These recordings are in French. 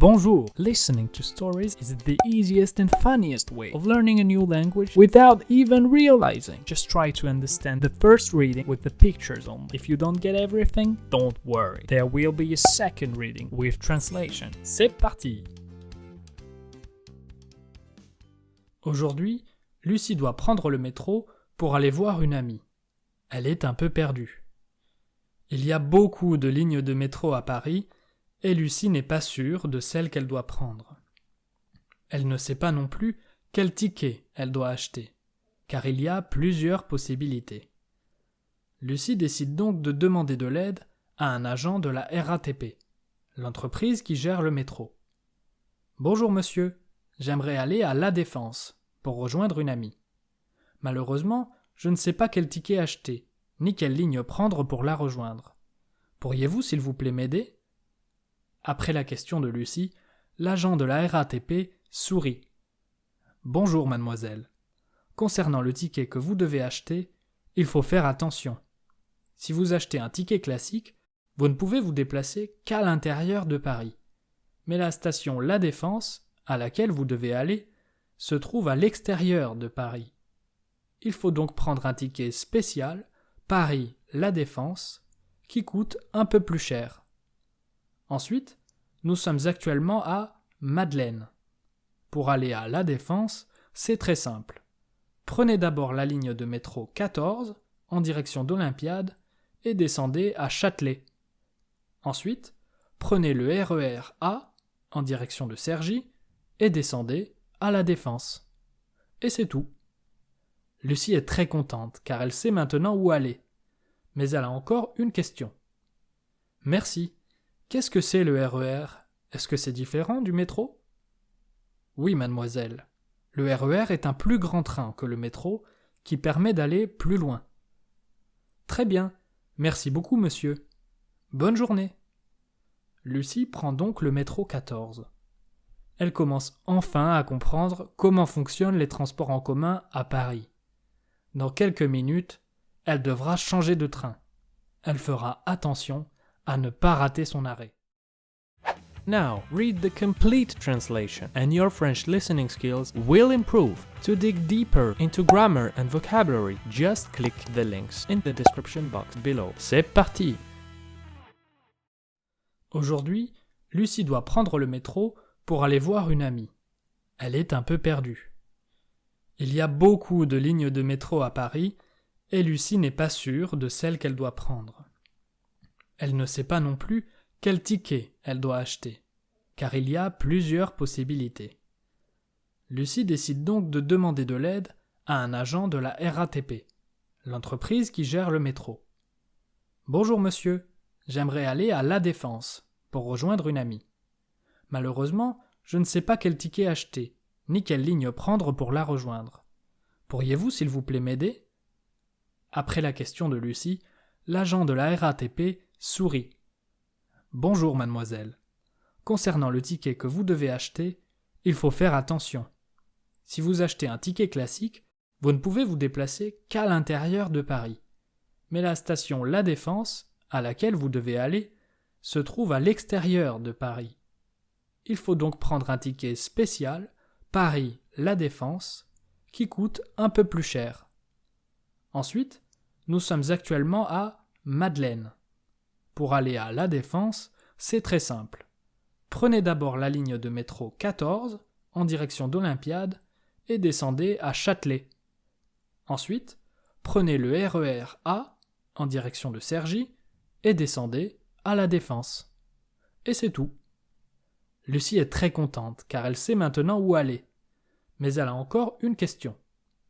Bonjour! Listening to stories is the easiest and funniest way of learning a new language without even realizing. Just try to understand the first reading with the pictures only. If you don't get everything, don't worry. There will be a second reading with translation. C'est parti! Aujourd'hui, Lucie doit prendre le métro pour aller voir une amie. Elle est un peu perdue. Il y a beaucoup de lignes de métro à Paris et Lucie n'est pas sûre de celle qu'elle doit prendre. Elle ne sait pas non plus quel ticket elle doit acheter, car il y a plusieurs possibilités. Lucie décide donc de demander de l'aide à un agent de la RATP, l'entreprise qui gère le métro. « Bonjour monsieur, j'aimerais aller à La Défense pour rejoindre une amie. Malheureusement, je ne sais pas quel ticket acheter, ni quelle ligne prendre pour la rejoindre. Pourriez-vous s'il vous plaît m'aider ?» Après la question de Lucie, l'agent de la RATP sourit. « Bonjour mademoiselle. Concernant le ticket que vous devez acheter, il faut faire attention. Si vous achetez un ticket classique, vous ne pouvez vous déplacer qu'à l'intérieur de Paris. Mais la station La Défense, à laquelle vous devez aller, se trouve à l'extérieur de Paris. Il faut donc prendre un ticket spécial, Paris-La Défense, qui coûte un peu plus cher. Ensuite, nous sommes actuellement à Madeleine. Pour aller à La Défense, c'est très simple. Prenez d'abord la ligne de métro 14 en direction d'Olympiade et descendez à Châtelet. Ensuite, prenez le RER A en direction de Cergy et descendez à La Défense. Et c'est tout. Lucie est très contente car elle sait maintenant où aller. Mais elle a encore une question. « Merci. Qu'est-ce que c'est le RER ? Est-ce que c'est différent du métro ? » « Oui, mademoiselle. Le RER est un plus grand train que le métro qui permet d'aller plus loin. »« Très bien. Merci beaucoup, monsieur. Bonne journée. » Lucie prend donc le métro 14. Elle commence enfin à comprendre comment fonctionnent les transports en commun à Paris. Dans quelques minutes, elle devra changer de train. Elle fera attention à ne pas rater son arrêt. Now, read the complete translation and your French listening skills will improve. To dig deeper into grammar and vocabulary, just click the links in the description box below. C'est parti! Aujourd'hui, Lucie doit prendre le métro pour aller voir une amie. Elle est un peu perdue. Il y a beaucoup de lignes de métro à Paris et Lucie n'est pas sûre de celle qu'elle doit prendre. Elle ne sait pas non plus quel ticket elle doit acheter, car il y a plusieurs possibilités. Lucie décide donc de demander de l'aide à un agent de la RATP, l'entreprise qui gère le métro. « Bonjour monsieur, j'aimerais aller à La Défense pour rejoindre une amie. Malheureusement, je ne sais pas quel ticket acheter, ni quelle ligne prendre pour la rejoindre. Pourriez-vous s'il vous plaît m'aider ?» Après la question de Lucie, l'agent de la RATP sourit. « Bonjour mademoiselle. Concernant le ticket que vous devez acheter, il faut faire attention. Si vous achetez un ticket classique, vous ne pouvez vous déplacer qu'à l'intérieur de Paris. Mais la station La Défense, à laquelle vous devez aller, se trouve à l'extérieur de Paris. Il faut donc prendre un ticket spécial, Paris-La Défense, qui coûte un peu plus cher. Ensuite, nous sommes actuellement à Madeleine. Pour aller à La Défense, c'est très simple. Prenez d'abord la ligne de métro 14 en direction d'Olympiade et descendez à Châtelet. Ensuite, prenez le RER A en direction de Cergy et descendez à La Défense. Et c'est tout. Lucie est très contente car elle sait maintenant où aller. Mais elle a encore une question.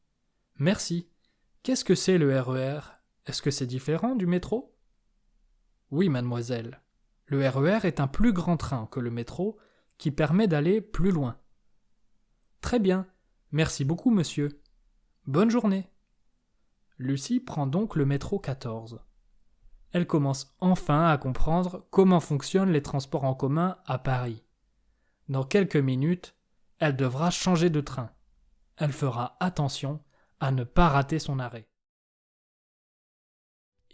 « Merci. Qu'est-ce que c'est le RER ? Est-ce que c'est différent du métro ? » « Oui, mademoiselle. Le RER est un plus grand train que le métro qui permet d'aller plus loin. »« Très bien. Merci beaucoup, monsieur. Bonne journée. » Lucie prend donc le métro 14. Elle commence enfin à comprendre comment fonctionnent les transports en commun à Paris. Dans quelques minutes, elle devra changer de train. Elle fera attention à ne pas rater son arrêt.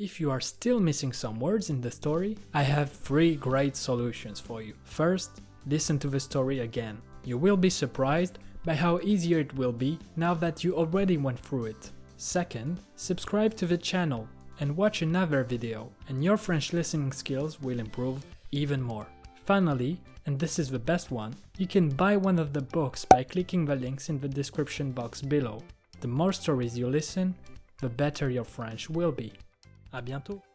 If you are still missing some words in the story, I have 3 great solutions for you. First, listen to the story again. You will be surprised by how easier it will be now that you already went through it. Second, subscribe to the channel and watch another video, and your French listening skills will improve even more. Finally, and this is the best one, you can buy one of the books by clicking the links in the description box below. The more stories you listen, the better your French will be. À bientôt!